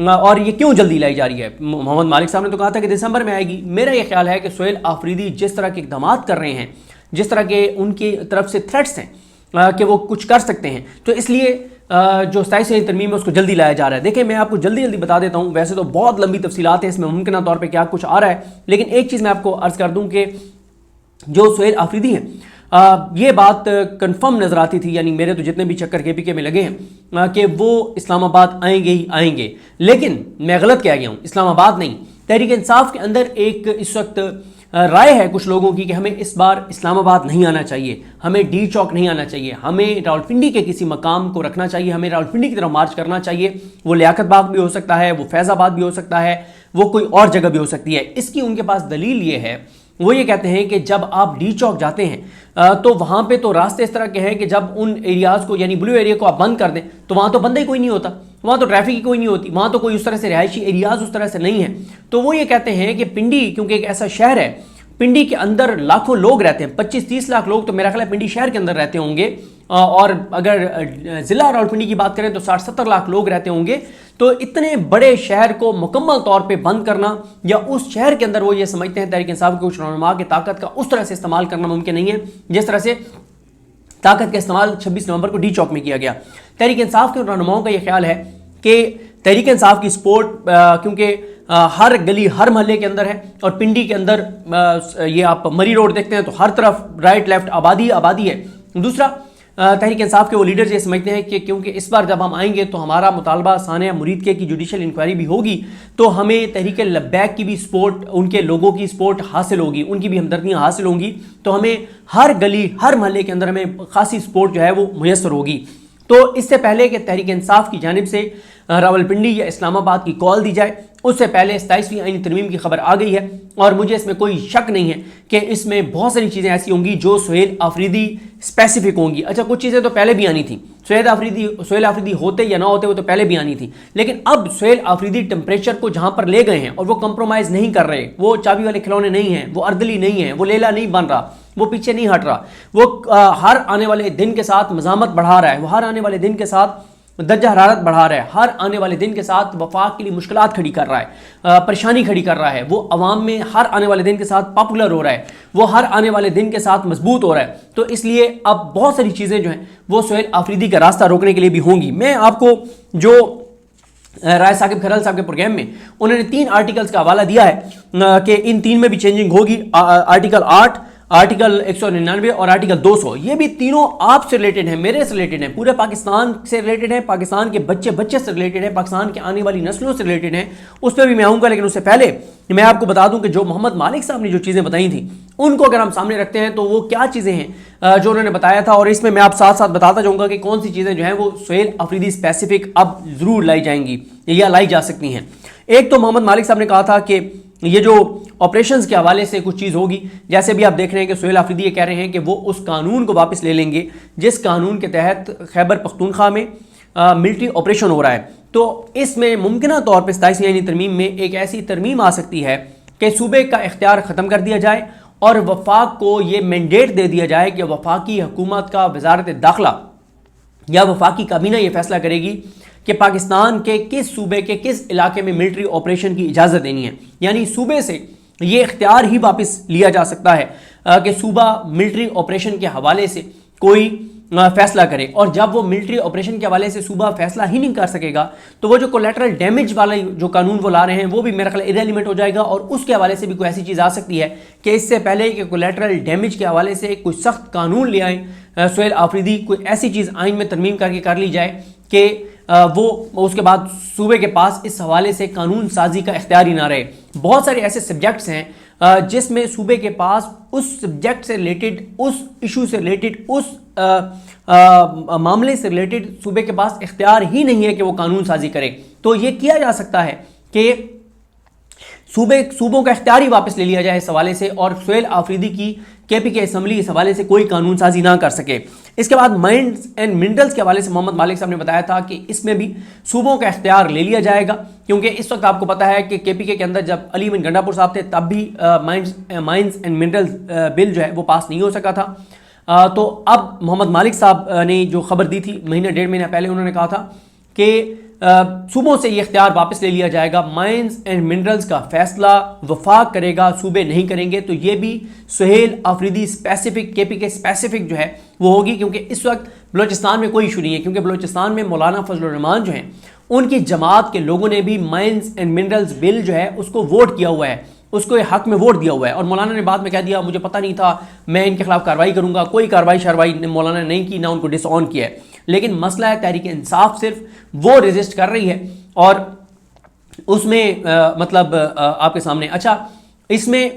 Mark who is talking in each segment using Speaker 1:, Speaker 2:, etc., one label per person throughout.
Speaker 1: اور یہ کیوں جلدی لائی جا رہی ہے؟ محمد مالک صاحب نے تو کہا تھا کہ دسمبر میں آئے گی. میرا یہ خیال ہے کہ سہیل آفریدی جس طرح کے اقدامات کر رہے ہیں، جس طرح کے ان کی طرف سے تھریٹس ہیں کہ وہ کچھ کر سکتے ہیں، تو اس لیے جو 27ویں ترمیم ہے اس کو جلدی لایا جا رہا ہے. دیکھیں میں آپ کو جلدی بتا دیتا ہوں، ویسے تو بہت لمبی تفصیلات ہیں اس میں، ممکنہ طور پہ کیا کچھ آ رہا ہے، لیکن ایک چیز میں آپ کو عرض کر دوں کہ جو سہیل آفریدی ہیں یہ بات کنفرم نظر آتی تھی، یعنی میرے تو جتنے بھی چکر کے پی کے میں لگے ہیں کہ وہ اسلام آباد آئیں گے ہی آئیں گے. لیکن میں غلط کہہ گیا ہوں، اسلام آباد نہیں، تحریک انصاف کے اندر ایک اس وقت رائے ہے کچھ لوگوں کی کہ ہمیں اس بار اسلام آباد نہیں آنا چاہیے، ہمیں ڈی چوک نہیں آنا چاہیے، ہمیں راولپنڈی کے کسی مقام کو رکھنا چاہیے، ہمیں راولپنڈی کی طرف مارچ کرنا چاہیے. وہ لیاقت باغ بھی ہو سکتا ہے، وہ فیض آباد بھی ہو سکتا ہے، وہ کوئی اور جگہ بھی ہو سکتی ہے. اس کی ان کے پاس دلیل یہ ہے، وہ یہ کہتے ہیں کہ جب آپ ڈی چوک جاتے ہیں تو وہاں پہ تو راستے اس طرح کے ہیں کہ جب ان ایریاز کو یعنی بلو ایریا کو آپ بند کر دیں تو وہاں تو بندہ ہی کوئی نہیں ہوتا، وہاں تو ٹریفک ہی کوئی نہیں ہوتی، وہاں تو کوئی اس طرح سے رہائشی ایریاز اس طرح سے نہیں ہیں. تو وہ یہ کہتے ہیں کہ پنڈی کیونکہ ایک ایسا شہر ہے، پنڈی کے اندر لاکھوں لوگ رہتے ہیں، 25-30 لاکھ لوگ تو میرا خیال ہے پنڈی شہر کے اندر رہتے ہوں گے، اور اگر ضلع راولپنڈی کی بات کریں تو 60-70 لاکھ لوگ رہتے ہوں گے. تو اتنے بڑے شہر کو مکمل طور پہ بند کرنا، یا اس شہر کے اندر وہ یہ سمجھتے ہیں تحریک انصاف کے کچھ رہنما کی طاقت کا اس طرح سے استعمال کرنا ممکن نہیں ہے جس طرح سے طاقت کا استعمال 26 نومبر کو ڈی چوک میں کیا گیا. تحریک انصاف کے رہنماؤں کا یہ خیال ہے کہ تحریک انصاف کی سپورٹ کیونکہ ہر گلی ہر محلے کے اندر ہے، اور پنڈی کے اندر یہ آپ مری روڈ دیکھتے ہیں تو ہر طرف رائٹ لیفٹ آبادی ہے. دوسرا تحریک انصاف کے وہ لیڈرز یہ سمجھتے ہیں کہ کیونکہ اس بار جب ہم آئیں گے تو ہمارا مطالبہ ثانیہ مرید کی جوڈیشل انکوائری بھی ہوگی، تو ہمیں تحریک لبیک کی بھی سپورٹ، ان کے لوگوں کی سپورٹ حاصل ہوگی، ان کی بھی ہمدردیاں حاصل ہوں گی، تو ہمیں ہر گلی ہر محلے کے اندر ہمیں خاصی سپورٹ جو ہے وہ میسر ہوگی. تو اس سے پہلے کہ تحریک انصاف کی جانب سے راولپنڈی یا اسلام آباد کی کال دی جائے، اس سے پہلے 27ویں آئینی ترمیم کی خبر آ گئی ہے، اور مجھے اس میں کوئی شک نہیں ہے کہ اس میں بہت ساری چیزیں ایسی ہوں گی جو سہیل آفریدی اسپیسیفک ہوں گی. اچھا کچھ چیزیں تو پہلے بھی آنی تھیں، سہیل آفریدی ہوتے یا نہ ہوتے وہ تو پہلے بھی آنی تھی، لیکن اب سہیل آفریدی ٹمپریچر کو جہاں پر لے گئے ہیں اور وہ کمپرومائز نہیں کر رہے، وہ چابی والے کھلونے نہیں ہیں، وہ اردلی نہیں ہیں، وہ لیلا نہیں بن رہا، وہ پیچھے نہیں ہٹ رہا، وہ ہر آنے والے دن کے ساتھ مزاحمت بڑھا رہا ہے، وہ ہر آنے والے دن کے ساتھ درجہ حرارت بڑھا رہا ہے، ہر آنے والے دن کے ساتھ وفاق کے لیے مشکلات کھڑی کر رہا ہے، پریشانی کھڑی کر رہا ہے، وہ عوام میں ہر آنے والے دن کے ساتھ پاپولر ہو رہا ہے، وہ ہر آنے والے دن کے ساتھ مضبوط ہو رہا ہے. تو اس لیے اب بہت ساری چیزیں جو ہیں وہ سہیل آفریدی کا راستہ روکنے کے لیے بھی ہوں گی. میں آپ کو جو رائے ثاقب کھرل صاحب کے پروگرام میں انہوں نے 3 آرٹیکلز کا حوالہ دیا ہے کہ ان 3 میں بھی چینجنگ ہوگی، آرٹیکل 8، آرٹیکل 199 اور آرٹیکل 200. یہ بھی تینوں آپ سے ریلیٹڈ ہیں، میرے سے ریلیٹڈ ہیں، پورے پاکستان سے ریلیٹڈ ہیں، پاکستان کے بچے سے ریلیٹڈ ہیں، پاکستان کے آنے والی نسلوں سے ریلیٹڈ ہیں. اس پہ بھی میں آؤں گا، لیکن اس سے پہلے میں آپ کو بتا دوں کہ جو محمد مالک صاحب نے جو چیزیں بتائی تھیں ان کو اگر ہم سامنے رکھتے ہیں تو وہ کیا چیزیں ہیں جو انہوں نے بتایا تھا، اور اس میں آپ ساتھ بتاتا جاؤں گا کہ کون سی چیزیں جو ہیں وہ سہیل آفریدی اسپیسیفک اب ضرور لائی جائیں گی یا لائی جا سکتی ہیں. ایک تو محمد مالک صاحب نے کہا تھا کہ یہ جو آپریشنز کے حوالے سے کچھ چیز ہوگی، جیسے بھی آپ دیکھ رہے ہیں کہ سہیل آفریدی یہ کہہ رہے ہیں کہ وہ اس قانون کو واپس لے لیں گے جس قانون کے تحت خیبر پختونخوا میں ملٹری آپریشن ہو رہا ہے. تو اس میں ممکنہ طور پہ 27ویں آئینی ترمیم میں ایک ایسی ترمیم آ سکتی ہے کہ صوبے کا اختیار ختم کر دیا جائے اور وفاق کو یہ مینڈیٹ دے دیا جائے کہ وفاقی حکومت کا وزارت داخلہ یا وفاقی کابینہ یہ فیصلہ کرے گی کہ پاکستان کے کس صوبے کے کس علاقے میں ملٹری آپریشن کی اجازت دینی ہے. یعنی صوبے سے یہ اختیار ہی واپس لیا جا سکتا ہے کہ صوبہ ملٹری آپریشن کے حوالے سے کوئی فیصلہ کرے، اور جب وہ ملٹری آپریشن کے حوالے سے صوبہ فیصلہ ہی نہیں کر سکے گا تو وہ جو کولیٹرل ڈیمیج والا جو قانون وہ لا رہے ہیں وہ بھی میرا خیال ارریلیونٹ ہو جائے گا، اور اس کے حوالے سے بھی کوئی ایسی چیز آ سکتی ہے کہ اس سے پہلے کہ کولیٹرل ڈیمیج کے حوالے سے کوئی سخت قانون لے آئیں سہیل آفریدی، کوئی ایسی چیز آئین میں ترمیم کر کے کر لی جائے کہ وہ اس کے بعد صوبے کے پاس اس حوالے سے قانون سازی کا اختیار ہی نہ رہے. بہت سارے ایسے سبجیکٹس ہیں جس میں صوبے کے پاس اس سبجیکٹ سے ریلیٹڈ، اس ایشو سے ریلیٹڈ، اس معاملے سے ریلیٹڈ صوبے کے پاس اختیار ہی نہیں ہے کہ وہ قانون سازی کرے. تو یہ کیا جا سکتا ہے کہ صوبوں کا اختیار ہی واپس لے لیا جائے اس حوالے سے، اور سہیل آفریدی کی کے پی کے اسمبلی اس حوالے سے کوئی قانون سازی نہ کر سکے. اس کے بعد مائنز اینڈ منرلز کے حوالے سے محمد مالک صاحب نے بتایا تھا کہ اس میں بھی صوبوں کا اختیار لے لیا جائے گا، کیونکہ اس وقت آپ کو پتا ہے کہ کے پی کے اندر جب علی امین گنڈاپور صاحب تھے تب بھی مائنز اینڈ منرلز بل جو ہے وہ پاس نہیں ہو سکا تھا. تو اب محمد مالک صاحب نے جو خبر دی تھی مہینہ 1.5 مہینہ پہلے، انہوں نے کہا تھا کہ صوبوں سے یہ اختیار واپس لے لیا جائے گا، مائنز اینڈ منرلز کا فیصلہ وفاق کرے گا، صوبے نہیں کریں گے. تو یہ بھی سہیل آفریدی اسپیسیفک کے پی کے اسپیسیفک جو ہے وہ ہوگی، کیونکہ اس وقت بلوچستان میں کوئی ایشو نہیں ہے، کیونکہ بلوچستان میں مولانا فضل الرحمان جو ہیں ان کی جماعت کے لوگوں نے بھی مائنز اینڈ منرلز بل جو ہے اس کو ووٹ کیا ہوا ہے، اس کو حق میں ووٹ دیا ہوا ہے. اور مولانا نے بعد میں کہہ دیا مجھے پتہ نہیں تھا، میں ان کے خلاف کارروائی کروں گا. کوئی کارروائی مولانا نے نہیں کی، نہ ان کو ڈس آن کیا ہے. لیکن مسئلہ ہے تحریک انصاف صرف وہ ریزسٹ کر رہی ہے، اور اس میں مطلب آپ کے سامنے اچھا اس میں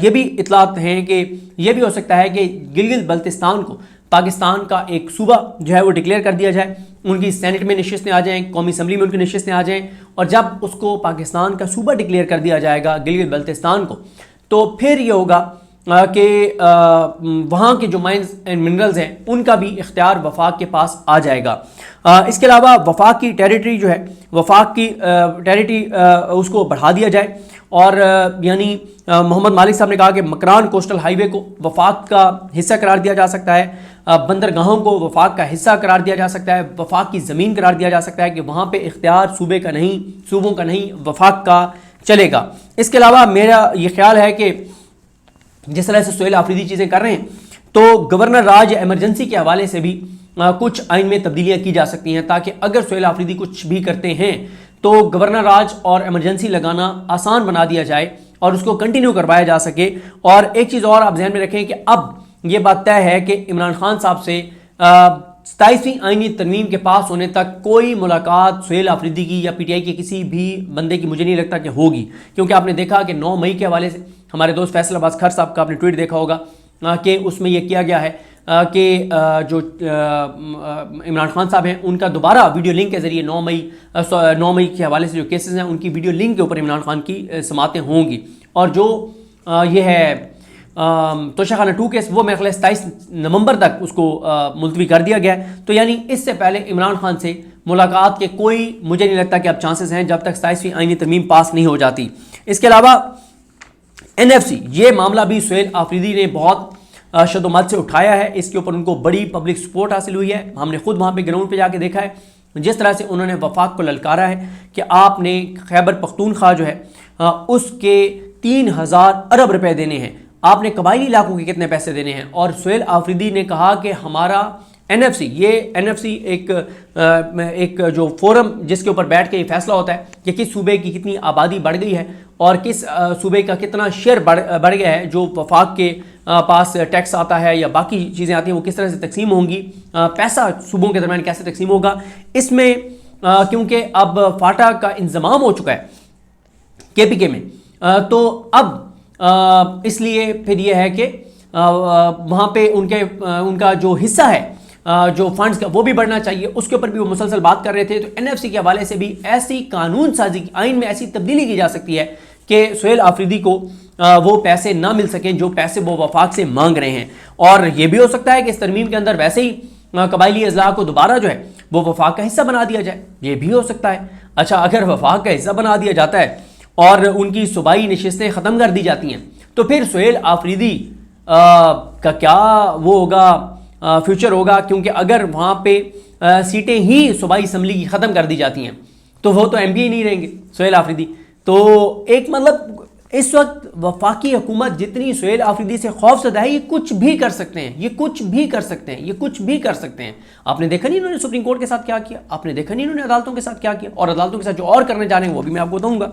Speaker 1: یہ بھی اطلاعات ہیں کہ یہ بھی ہو سکتا ہے کہ گلگت بلتستان کو پاکستان کا ایک صوبہ جو ہے وہ ڈکلیئر کر دیا جائے، ان کی سینٹ میں نشستیں آ جائیں، قومی اسمبلی میں ان کی نشستیں آ جائیں، اور جب اس کو پاکستان کا صوبہ ڈکلیئر کر دیا جائے گا گلگت بلتستان کو، تو پھر یہ ہوگا کہ وہاں کے جو مائنز اینڈ منرلز ہیں ان کا بھی اختیار وفاق کے پاس آ جائے گا. اس کے علاوہ وفاق کی ٹیریٹری جو ہے، وفاق کی ٹیریٹری اس کو بڑھا دیا جائے، اور یعنی محمد مالک صاحب نے کہا کہ مکران کوسٹل ہائی وے کو وفاق کا حصہ قرار دیا جا سکتا ہے، بندرگاہوں کو وفاق کا حصہ قرار دیا جا سکتا ہے، وفاق کی زمین قرار دیا جا سکتا ہے کہ وہاں پہ اختیار صوبوں کا نہیں وفاق کا چلے گا. اس کے علاوہ میرا یہ خیال ہے کہ جس طرح سے سہیل آفریدی چیزیں کر رہے ہیں تو گورنر راج ایمرجنسی کے حوالے سے بھی کچھ آئین میں تبدیلیاں کی جا سکتی ہیں، تاکہ اگر سہیل آفریدی کچھ بھی کرتے ہیں تو گورنر راج اور ایمرجنسی لگانا آسان بنا دیا جائے اور اس کو کنٹینیو کروایا جا سکے. اور ایک چیز اور آپ ذہن میں رکھیں کہ اب یہ بات طے ہے کہ عمران خان صاحب سے 27ویں آئینی ترمیم کے پاس ہونے تک کوئی ملاقات سہیل آفریدی کی یا پی ٹی آئی کے کسی بھی بندے کی مجھے نہیں لگتا کہ ہوگی، کیونکہ آپ نے دیکھا کہ 9 مئی کے حوالے سے ہمارے دوست فیصل عباس کھر صاحب کا آپ نے ٹویٹ دیکھا ہوگا کہ اس میں یہ کیا گیا ہے کہ جو عمران خان صاحب ہیں ان کا دوبارہ ویڈیو لنک کے ذریعے 9 مئی کے حوالے سے جو کیسز ہیں ان کی ویڈیو لنک کے اوپر عمران خان کی سماعتیں ہوں گی. اور جو یہ ہے توشہ خانہ 2 کیس وہ میرے خیال 27 نومبر تک اس کو ملتوی کر دیا گیا ہے. تو یعنی اس سے پہلے عمران خان سے ملاقات کے کوئی مجھے نہیں لگتا کہ اب چانسز ہیں جب تک 27ویں آئینی ترمیم پاس نہیں ہو جاتی. اس کے علاوہ NFC یہ معاملہ بھی سہیل آفریدی نے بہت شد و مد سے اٹھایا ہے، اس کے اوپر ان کو بڑی پبلک سپورٹ حاصل ہوئی ہے. ہم نے خود وہاں پہ گراؤنڈ پہ جا کے دیکھا ہے جس طرح سے انہوں نے وفاق کو للکارا ہے کہ آپ نے خیبر پختونخوا جو ہے اس کے 3000 ارب روپے دینے ہیں، آپ نے قبائلی علاقوں کے کتنے پیسے دینے ہیں. اور سہیل آفریدی نے کہا کہ ہمارا NFC یہ NFC ایک جو فورم جس کے اوپر بیٹھ کے یہ فیصلہ ہوتا ہے کہ کس صوبے کی کتنی آبادی بڑھ گئی ہے اور کس صوبے کا کتنا شیئر بڑھ گیا ہے، جو وفاق کے پاس ٹیکس آتا ہے یا باقی چیزیں آتی ہیں وہ کس طرح سے تقسیم ہوں گی، پیسہ صوبوں کے درمیان کیسے تقسیم ہوگا. اس میں کیونکہ اب فاٹا کا انضمام ہو چکا ہے KPK میں، تو اب اس لیے پھر یہ ہے کہ وہاں پہ ان کا جو حصہ ہے جو فنڈز کا وہ بھی بڑھنا چاہیے، اس کے اوپر بھی وہ مسلسل بات کر رہے تھے. تو NFC کے حوالے سے بھی ایسی قانون سازی کی، آئین میں ایسی تبدیلی کی جا سکتی ہے کہ سہیل آفریدی کو وہ پیسے نہ مل سکیں جو پیسے وہ وفاق سے مانگ رہے ہیں. اور یہ بھی ہو سکتا ہے کہ اس ترمیم کے اندر ویسے ہی قبائلی اضلاع کو دوبارہ جو ہے وہ وفاق کا حصہ بنا دیا جائے، یہ بھی ہو سکتا ہے. اچھا اگر وفاق کا حصہ بنا دیا جاتا ہے اور ان کی صوبائی نشستیں ختم کر دی جاتی ہیں تو پھر سہیل آفریدی کا کیا وہ ہوگا فیوچر ہوگا، کیونکہ اگر وہاں پہ سیٹیں ہی صوبائی اسمبلی کی ختم کر دی جاتی ہیں تو وہ تو MP نہیں رہیں گے سہیل آفریدی. تو ایک مطلب اس وقت وفاقی حکومت جتنی سہیل آفریدی سے خوف زدہ ہے، یہ کچھ بھی کر سکتے ہیں، یہ کچھ بھی کر سکتے ہیں، یہ کچھ بھی کر سکتے ہیں. آپ نے دیکھا نہیں انہوں نے سپریم کورٹ کے ساتھ کیا کیا، آپ نے دیکھا نہیں انہوں نے عدالتوں کے ساتھ کیا کیا، اور عدالتوں کے ساتھ جو اور کرنے جا رہے ہیں وہ بھی میں آپ کو بتاؤں گا.